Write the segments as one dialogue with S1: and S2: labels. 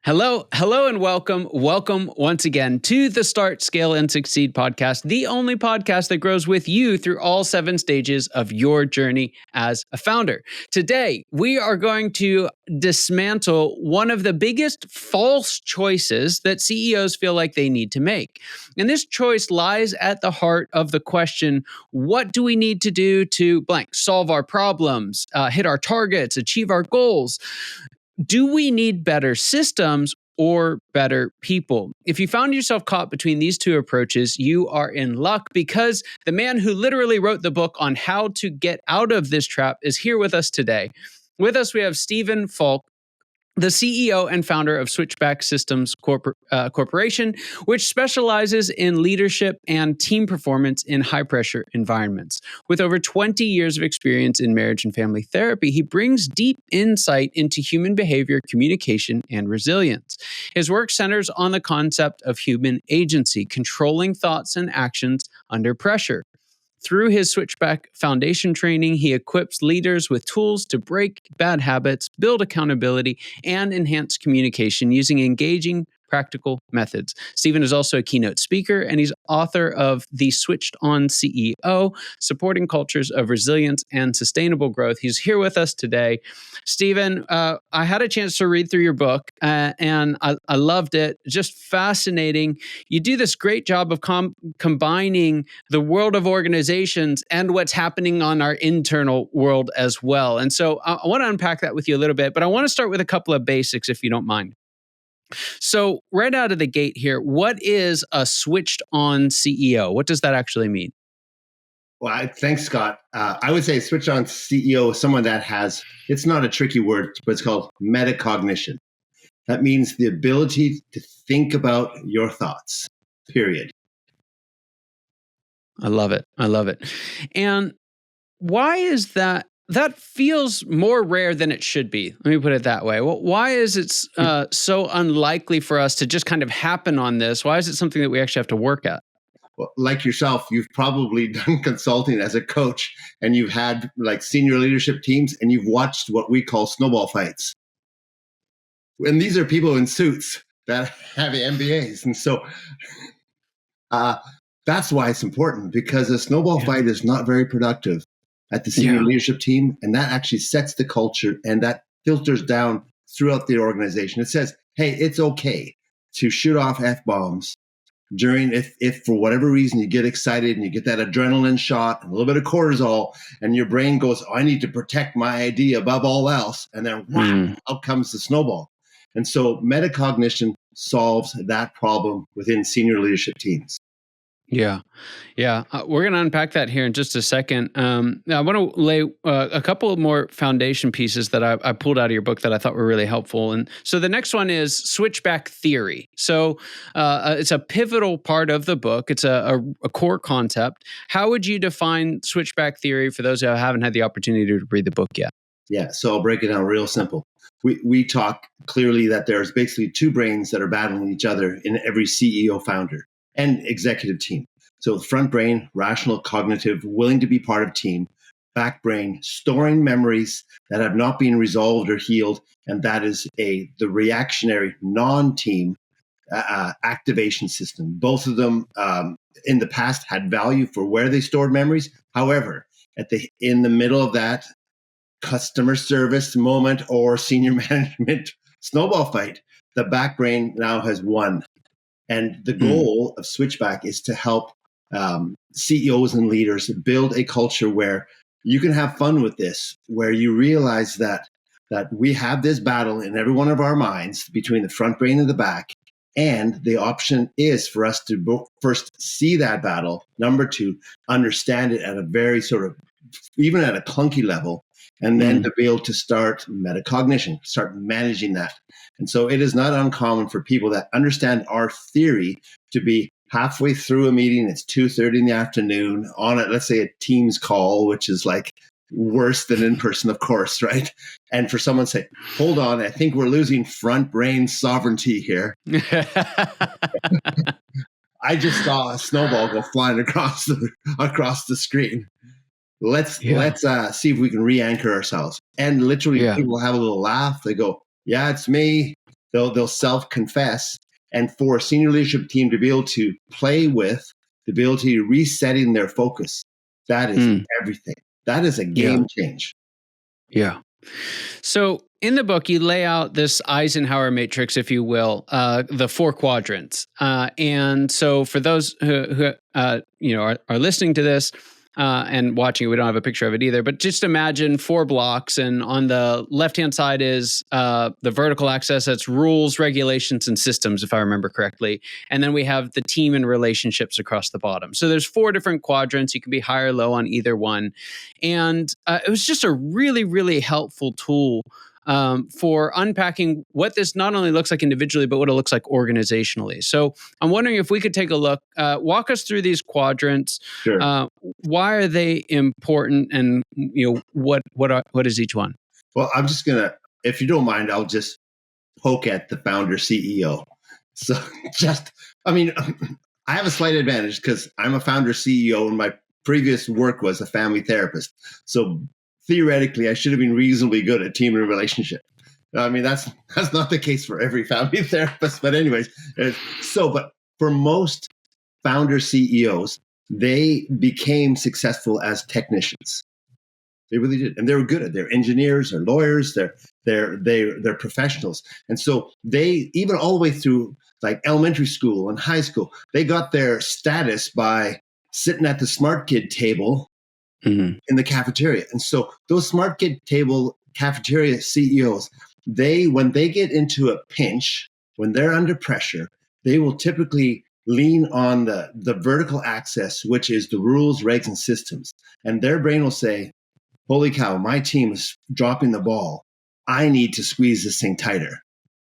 S1: Hello, and welcome. Welcome once again to the Start, Scale, and Succeed podcast, the only podcast that grows with you through all 7 stages of your journey as a founder. Today, we are going to dismantle one of the biggest false choices that CEOs feel like they need to make. And this choice lies at the heart of the question, what do we need to do to blank, solve our problems, hit our targets, achieve our goals? Do we need better systems or better people? If you found yourself caught between these two approaches, you are in luck because the man who literally wrote the book on how to get out of this trap is here with us today. With us, we have Stephen Falk, the CEO and founder of Switchback Systems Corporation, which specializes in leadership and team performance in high-pressure environments. With over 20 years of experience in marriage and family therapy, he brings deep insight into human behavior, communication, and resilience. His work centers on the concept of human agency, controlling thoughts and actions under pressure. Through his Switchback Foundation Training, he equips leaders with tools to break bad habits, build accountability, and enhance communication using engaging, practical methods. Stephen is also a keynote speaker, and he's author of The Switched On CEO, Supporting Cultures of Resilience and Sustainable Growth. He's here with us today. Stephen, I had a chance to read through your book, and I loved it. Just fascinating. You do this great job of combining the world of organizations and what's happening on our internal world as well. And so I want to unpack that with you a little bit, but I want to start with a couple of basics, if you don't mind. So right out of the gate here, what is a switched on CEO? What does that actually mean?
S2: Well, thanks, Scott. I would say switched on CEO is someone that has, it's not a tricky word, but it's called metacognition. That means the ability to think about your thoughts, period.
S1: I love it. And why is that? That feels more rare than it should be. Let me put it that way. Well, why is it so unlikely for us to just kind of happen on this? Why is it something that we actually have to work at?
S2: Well, like yourself, you've probably done consulting as a coach, and you've had like senior leadership teams, and you've watched what we call snowball fights. And these are people in suits that have MBAs. And so that's why it's important, because a snowball fight is not very productive at the senior leadership team. And that actually sets the culture, and that filters down throughout the organization. It says, hey, it's okay to shoot off F-bombs during, if for whatever reason you get excited and you get that adrenaline shot, a little bit of cortisol, and your brain goes, oh, I need to protect my idea above all else. And then wham, out comes the snowball. And so metacognition solves that problem within senior leadership teams.
S1: Yeah. We're going to unpack that here in just a second. I want to lay a couple of more foundation pieces that I pulled out of your book that I thought were really helpful. And so the next one is switchback theory. So it's a pivotal part of the book. It's a core concept. How would you define switchback theory for those who haven't had the opportunity to read the book yet?
S2: Yeah, so I'll break it down real simple. We talk clearly that there's basically 2 brains that are battling each other in every CEO founder and executive team. So the front brain, rational, cognitive, willing to be part of team. Back brain, storing memories that have not been resolved or healed. And that is the reactionary, non-team activation system. Both of them in the past had value for where they stored memories. However, in the middle of that customer service moment or senior management snowball fight, the back brain now has won. And the goal of Switchback is to help CEOs and leaders build a culture where you can have fun with this, where you realize that we have this battle in every one of our minds between the front brain and the back. And the option is for us to first see that battle. Number 2, understand it at a very sort of, even at a clunky level, and then to be able to start metacognition, start managing that. And so it is not uncommon for people that understand our theory to be halfway through a meeting. It's 2:30 in the afternoon on it, let's say a Teams call, which is like worse than in person, of course, right? And for someone to say, hold on, I think we're losing front brain sovereignty here. I just saw a snowball go flying across the screen. Let's see if we can re-anchor ourselves. And literally people have a little laugh. They go, yeah, it's me. They'll self-confess. And for a senior leadership team to be able to play with the ability of resetting their focus, that is everything. That is a game change.
S1: Yeah. So in the book, you lay out this Eisenhower matrix, if you will, the 4 quadrants. And so for those who are listening to this and watching it, we don't have a picture of it either, but just imagine 4 blocks. And on the left-hand side is the vertical axis. That's rules, regulations, and systems, if I remember correctly. And then we have the team and relationships across the bottom. So there's 4 different quadrants. You can be high or low on either one. And it was just a really, really helpful tool for unpacking what this not only looks like individually, but what it looks like organizationally. So I'm wondering if we could take a look, walk us through these quadrants.
S2: Sure.
S1: Why are they important, and what is each one?
S2: Well, I'm just gonna, if you don't mind, I'll just poke at the founder CEO. So I have a slight advantage because I'm a founder CEO, and my previous work was a family therapist. So theoretically, I should have been reasonably good at team and relationship. I mean, that's not the case for every family therapist, but anyways. But for most founder CEOs, they became successful as technicians. They really did, and they were good at it. They're engineers, they're lawyers, they're professionals, and so they, even all the way through like elementary school and high school, they got their status by sitting at the smart kid table in the cafeteria. And so those smart kid table cafeteria CEOs, when they get into a pinch, when they're under pressure, they will typically lean on the vertical axis, which is the rules, regs, and systems. And their brain will say, holy cow, my team is dropping the ball. I need to squeeze this thing tighter.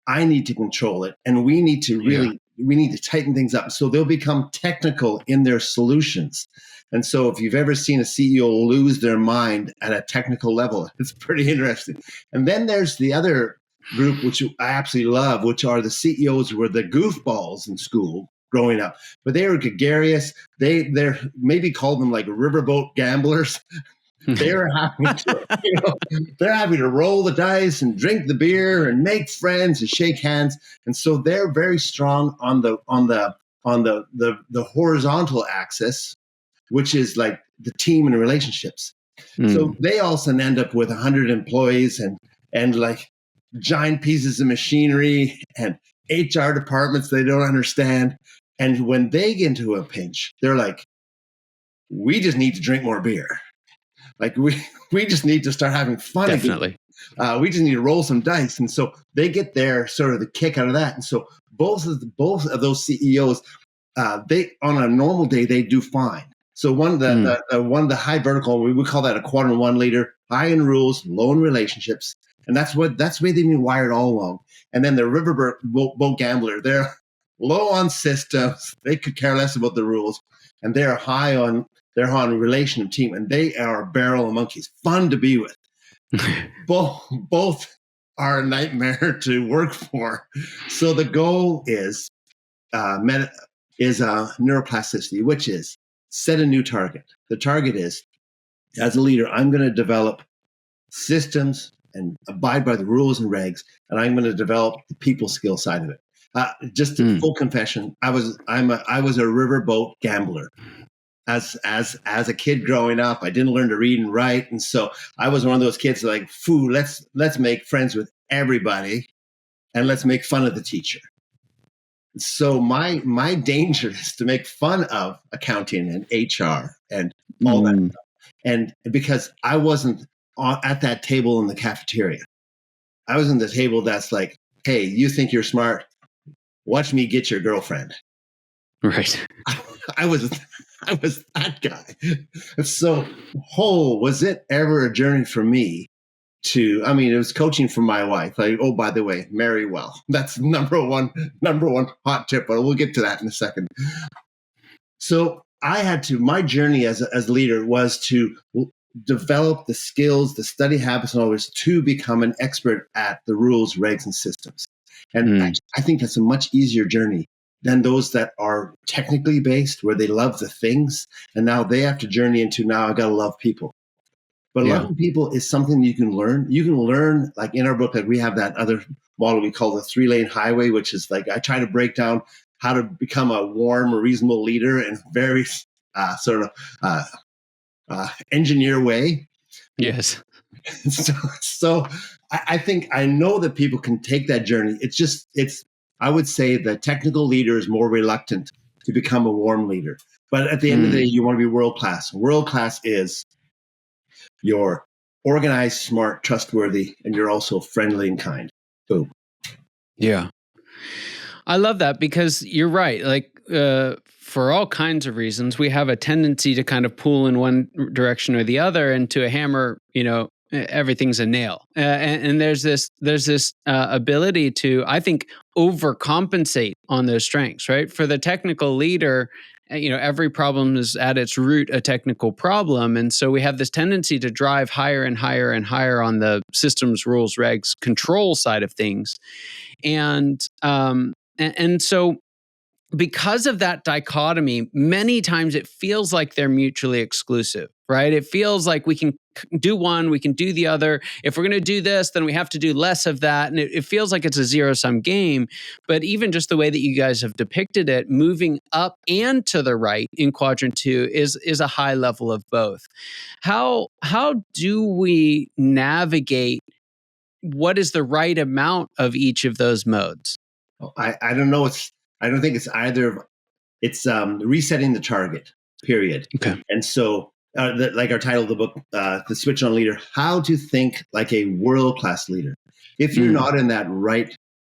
S2: I need to control it. And we need to we need to tighten things up. So they'll become technical in their solutions. And so if you've ever seen a CEO lose their mind at a technical level, it's pretty interesting. And then there's the other group, which I absolutely love, which are the CEOs who were the goofballs in school growing up. But they were gregarious. They're maybe called them like riverboat gamblers. They're having to roll the dice and drink the beer and make friends and shake hands. And so they're very strong on the horizontal axis, which is like the team and relationships. So they also end up with 100 employees and like giant pieces of machinery and HR departments they don't understand. And when they get into a pinch, they're like, we just need to drink more beer. Like we just need to start having fun.
S1: Definitely.
S2: Again. We just need to roll some dice. And so they get their sort of the kick out of that. And so both of those CEOs, they on a normal day, they do fine. So the high vertical, we would call that a quadrant 1 leader, high in rules, low in relationships. And that's the way they've been wired all along. And then the riverboat gambler, they're low on systems. They could care less about the rules. And they're high on relation and team. And they are a barrel of monkeys, fun to be with. Both are a nightmare to work for. So the goal is neuroplasticity, which is set a new target. The target is, as a leader, I'm going to develop systems and abide by the rules and regs, and I'm going to develop the people skill side of it. Just a full confession, I was a riverboat gambler. As a kid growing up, I didn't learn to read and write, and so I was one of those kids like, let's make friends with everybody, and let's make fun of the teacher. So my danger is to make fun of accounting and HR and all that stuff. And because I wasn't at that table in the cafeteria, I was in the table that's like, hey, you think you're smart? Watch me get your girlfriend.
S1: Right.
S2: I was that guy. So, was it ever a journey for me it was coaching for my wife. Like, oh, by the way, marry well. That's number one hot tip, but we'll get to that in a second. So my journey as a leader was to develop the skills, the study habits, and all this to become an expert at the rules, regs, and systems. And I think that's a much easier journey than those that are technically based, where they love the things, and now they have to journey into, now I got to love people. But
S1: Yeah.
S2: loving people is something you can learn. You can learn, like in our book, like we have that other model we call the 3-lane highway, which is like I try to break down how to become a warm, reasonable leader in a very sort of engineer way.
S1: Yes.
S2: So I think I know that people can take that journey. I would say the technical leader is more reluctant to become a warm leader. But at the end of the day, you want to be world class. World class is you're organized, smart, trustworthy, and you're also friendly and kind. Boom.
S1: Yeah. I love that because you're right. Like, for all kinds of reasons, we have a tendency to kind of pull in one direction or the other, and to a hammer, everything's a nail. And there's this ability to, I think, overcompensate on those strengths, right? For the technical leader, every problem is at its root a technical problem. And so we have this tendency to drive higher and higher and higher on the systems, rules, regs, control side of things. And so because of that dichotomy, many times it feels like they're mutually exclusive, right? It feels like we can do one, we can do the other. If we're going to do this, then we have to do less of that. And it feels like it's a zero-sum game. But even just the way that you guys have depicted it, moving up and to the right in quadrant 2 is a high level of both. How do we navigate what is the right amount of each of those modes?
S2: I don't know. I don't think it's either. It's resetting the target. Period.
S1: Okay.
S2: And so, like our title of the book, "The Switch On Leader: How to Think Like a World Class Leader." If you're not in that right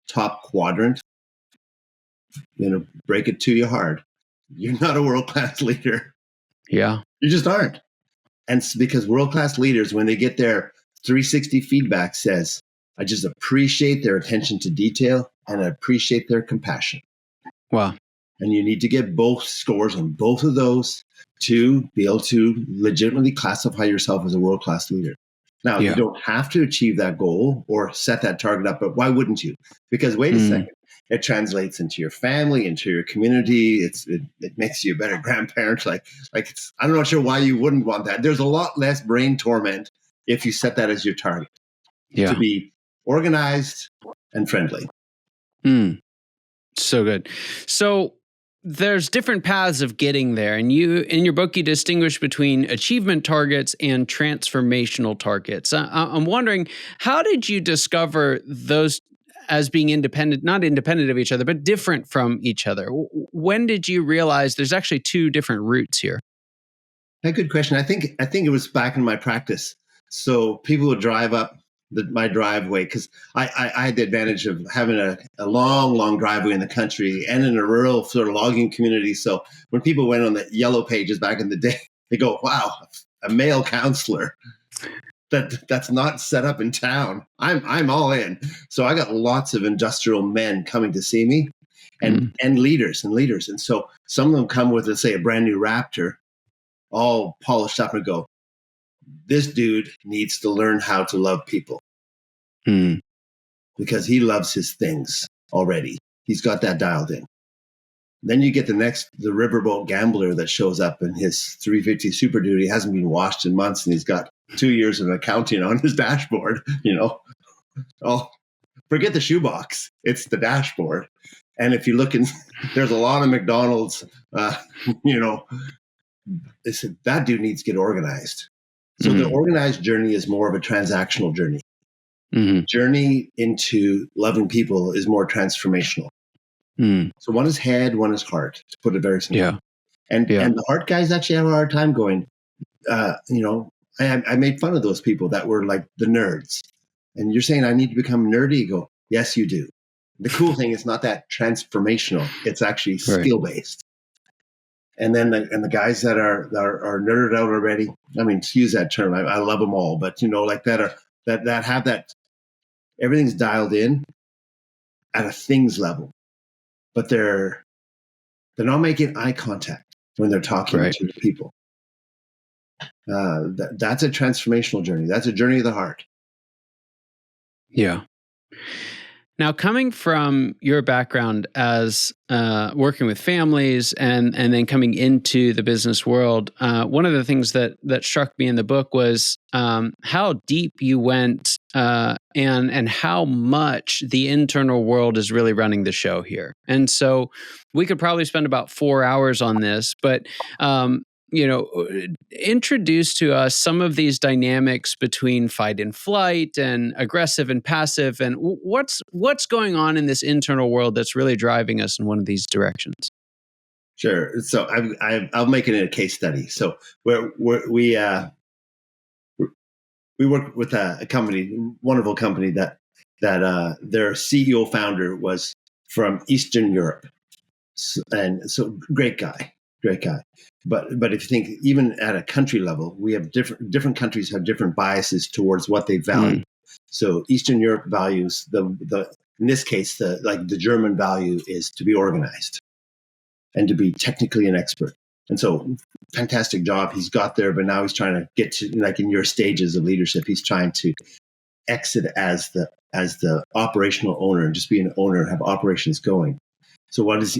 S2: top quadrant, break it to you hard. You're not a world class leader.
S1: Yeah,
S2: you just aren't. And because world class leaders, when they get their 360 feedback, says, "I just appreciate their attention to detail and I appreciate their compassion."
S1: Wow.
S2: And you need to get both scores on both of those to be able to legitimately classify yourself as a world-class leader. Now, you don't have to achieve that goal or set that target up, but why wouldn't you? Because wait a second, it translates into your family, into your community. It makes you a better grandparent. I'm not sure why you wouldn't want that. There's a lot less brain torment if you set that as your target to be organized and friendly.
S1: So good. So there's different paths of getting there. And in your book, you distinguish between achievement targets and transformational targets. I'm wondering, how did you discover those as being not independent of each other, but different from each other? When did you realize there's actually two different routes here?
S2: A good question. I think it was back in my practice. So people would drive up my driveway because I had the advantage of having a long driveway in the country and in a rural sort of logging community. So when people went on the yellow pages back in the day, they go, "Wow, a male counselor that's not set up in town. I'm all in." So I got lots of industrial men coming to see me, and leaders. And so some of them come with, let's say, a brand new Raptor, all polished up, and go, "This dude needs to learn how to love people because he loves his things already. He's got that dialed in." Then you get the riverboat gambler that shows up in his 350 Super Duty, hasn't been washed in months, and he's got 2 years of accounting on his dashboard. Oh, forget the shoebox. It's the dashboard. And if you look there's a lot of McDonald's, they said that dude needs to get organized. So the organized journey is more of a transactional journey. Journey into loving people is more transformational. So one is head, one is heart, to put it very simply. And the heart guys actually have a hard time going, I made fun of those people that were like the nerds. And you're saying I need to become nerdy? You go, yes, you do. The cool thing is not that transformational. It's actually skill-based. And then the guys that are nerded out already, I mean, to use that term, I love them all, but that have that, everything's dialed in at a things level, but they're not making eye contact when they're talking to people. That's a transformational journey. That's a journey of the heart.
S1: Yeah. Now, coming from your background as working with families and then coming into the business world, one of the things that struck me in the book was how deep you went and how much the internal world is really running the show here. And so we could probably spend about 4 hours on this, but introduce to us some of these dynamics between fight and flight and aggressive and passive, and what's going on in this internal world that's really driving us in one of these directions.
S2: Sure. So I'll make it in a case study. So we work with a company, wonderful company that their CEO founder was from Eastern Europe, and so great guy. But if you think even at a country level, we have different countries have different biases towards what they value. So Eastern Europe values the in this case the German value is to be organized and to be technically an expert. And so fantastic job he's got there, but now he's trying to get to, like in your stages of leadership, he's trying to exit as the operational owner and just be an owner and have operations going. So where is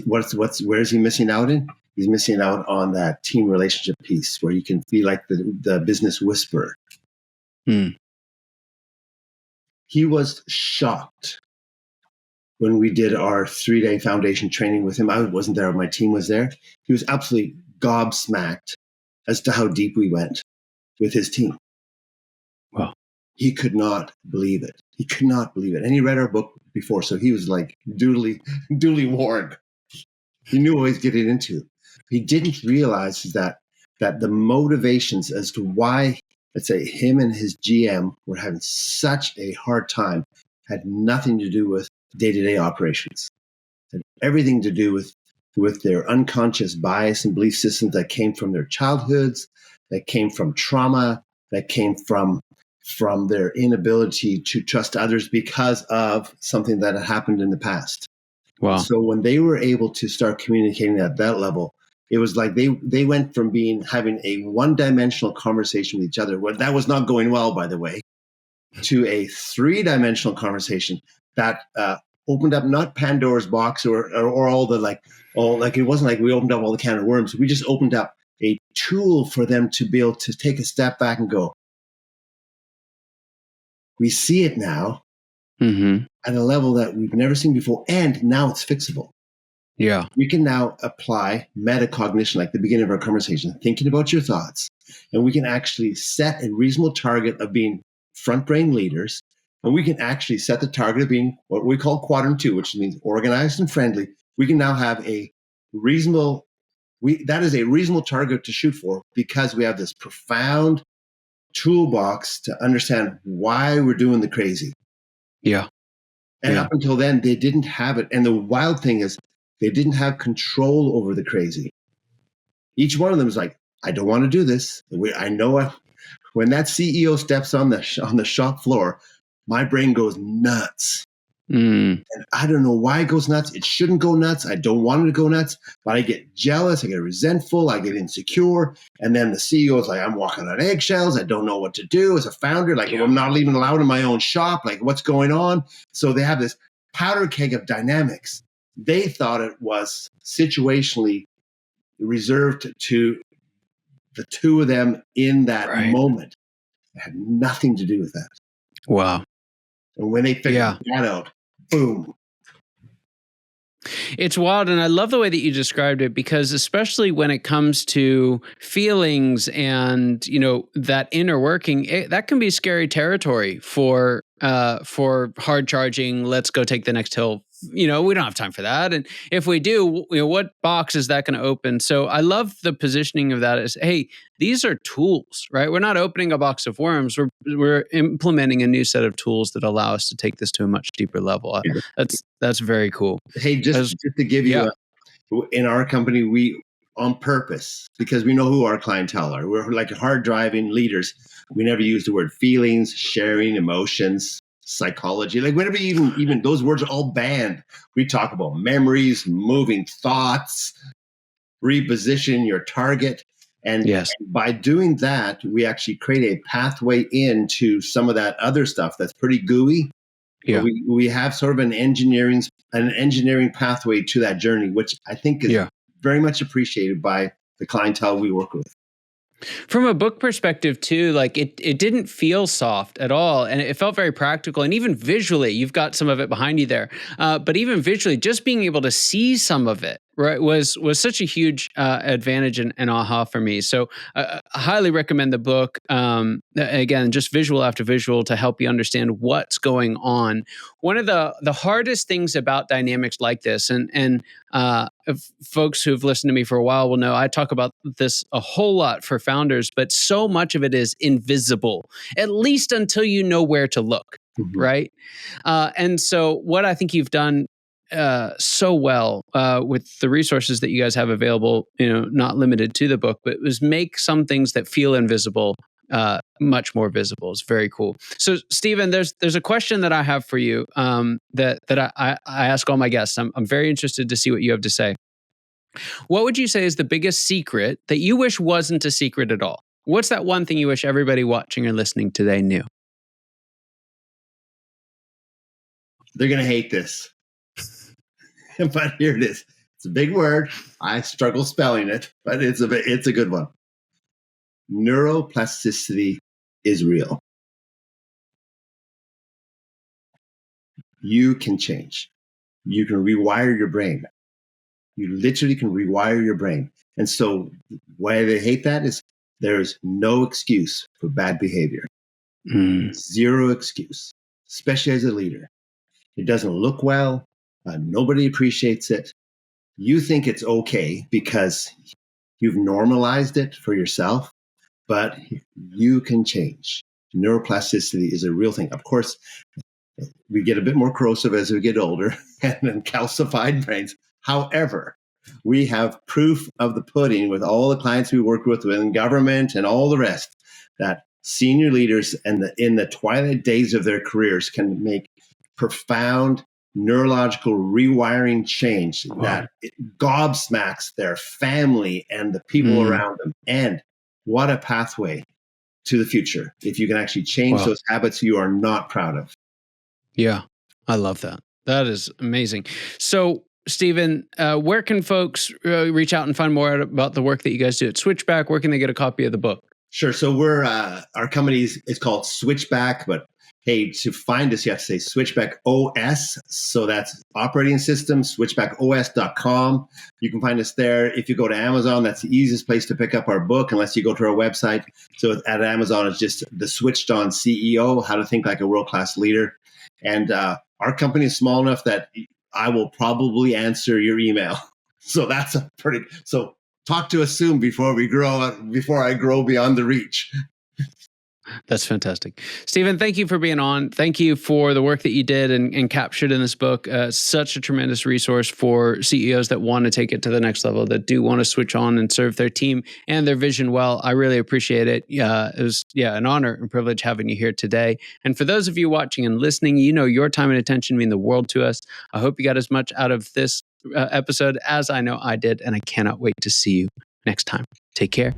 S2: he missing out in? He's missing out on that team relationship piece where you can be like the business whisperer. He was shocked when we did our 3-day foundation training with him. I wasn't there, my team was there. He was absolutely gobsmacked as to how deep we went with his team.
S1: Wow.
S2: He could not believe it. And he read our book before, so he was like duly warned. He knew what he was getting into. He didn't realize that the motivations as to why, let's say, him and his GM were having such a hard time had nothing to do with day-to-day operations. It had everything to do with their unconscious bias and belief systems that came from their childhoods, that came from trauma, that came from their inability to trust others because of something that had happened in the past.
S1: Wow.
S2: So when they were able to start communicating at that level, it was like they went from having a one-dimensional conversation with each other, well, that was not going well, by the way, to a 3-dimensional conversation that opened up not Pandora's box or all the like it wasn't like we opened up all the can of worms. We just opened up a tool for them to be able to take a step back and go, we see it now at a level that we've never seen before, and now it's fixable.
S1: Yeah.
S2: We can now apply metacognition, like the beginning of our conversation, thinking about your thoughts, and we can actually set a reasonable target of being front brain leaders, and we can actually set the target of being what we call quadrant 2, which means organized and friendly. We can now have a reasonable target to shoot for because we have this profound toolbox to understand why we're doing the crazy.
S1: Yeah.
S2: And up until then, they didn't have it. And the wild thing is, they didn't have control over the crazy. Each one of them is like, I don't want to do this. I know when that CEO steps on the shop floor, my brain goes nuts. And I don't know why it goes nuts. It shouldn't go nuts. I don't want it to go nuts, but I get jealous. I get resentful. I get insecure. And then the CEO is like, I'm walking on eggshells. I don't know what to do as a founder. Like, I'm not even allowed in my own shop. Like, what's going on? So they have this powder keg of dynamics. They thought it was situationally reserved to the two of them in that moment. It had nothing to do with that.
S1: Wow.
S2: And when they figured that out, boom.
S1: It's wild. And I love the way that you described it, because especially when it comes to feelings and, that inner working, that can be scary territory for hard charging. Let's go take the next hill. We don't have time for that. And if we do, what box is that going to open? So I love the positioning of that as, hey, these are tools, right? We're not opening a box of worms. We're implementing a new set of tools that allow us to take this to a much deeper level. That's very cool.
S2: Hey, just to give you in our company, we on purpose, because we know who our clientele are. We're like hard driving leaders. We never use the word feelings, sharing, emotions, psychology. Like whenever even those words are all banned. We talk about memories, moving thoughts, reposition your target. And by doing that, we actually create a pathway into some of that other stuff that's pretty gooey. But
S1: Yeah.
S2: we have sort of an engineering pathway to that journey, which I think is very much appreciated by the clientele we work with.
S1: From a book perspective too, like it didn't feel soft at all, and it felt very practical. And even visually, you've got some of it behind you there. But even visually, just being able to see some of it, right, was such a huge advantage and aha for me. So I highly recommend the book. Again, just visual after visual to help you understand what's going on. One of the hardest things about dynamics like this, and folks who've listened to me for a while will know I talk about this a whole lot for founders, but so much of it is invisible, at least until you know where to look, right? And so what I think you've done so well with the resources that you guys have available, not limited to the book, but was make some things that feel invisible much more visible. It's very cool. So, Stephen, there's a question that I have for you that I ask all my guests. I'm very interested to see what you have to say. What would you say is the biggest secret that you wish wasn't a secret at all? What's that one thing you wish everybody watching or listening today knew?
S2: They're going to hate this. But here it is. It's a big word. I struggle spelling it, but it's a good one. Neuroplasticity is real. You can change. You can rewire your brain. You literally can rewire your brain. And so why they hate that is there's no excuse for bad behavior. Zero excuse, especially as a leader. It doesn't look well. Nobody appreciates it. You think it's okay because you've normalized it for yourself, but you can change. Neuroplasticity is a real thing. Of course, we get a bit more corrosive as we get older and then calcified brains. However, we have proof of the pudding with all the clients we work with within government and all the rest that senior leaders in the twilight days of their careers can make profound neurological rewiring change that it gobsmacks their family and the people around them. And what a pathway to the future if you can actually change those habits you are not proud of.
S1: Yeah, I love that. That is amazing. So, Stephen, where can folks reach out and find more out about the work that you guys do at Switchback? Where can they get a copy of the book?
S2: Sure. So we're our company is called Switchback, but hey, to find us, you have to say Switchback OS. So that's operating system, switchbackos.com. You can find us there. If you go to Amazon, that's the easiest place to pick up our book, unless you go to our website. So at Amazon, it's just The Switched On CEO, How to Think Like a World-Class Leader. And our company is small enough that I will probably answer your email. So that's so talk to us soon before I grow beyond the reach.
S1: That's fantastic. Stephen, thank you for being on. Thank you for the work that you did and captured in this book. Such a tremendous resource for CEOs that want to take it to the next level, that do want to switch on and serve their team and their vision well. I really appreciate it. It was an honor and privilege having you here today. And for those of you watching and listening, your time and attention mean the world to us. I hope you got as much out of this episode as I know I did, and I cannot wait to see you next time. Take care.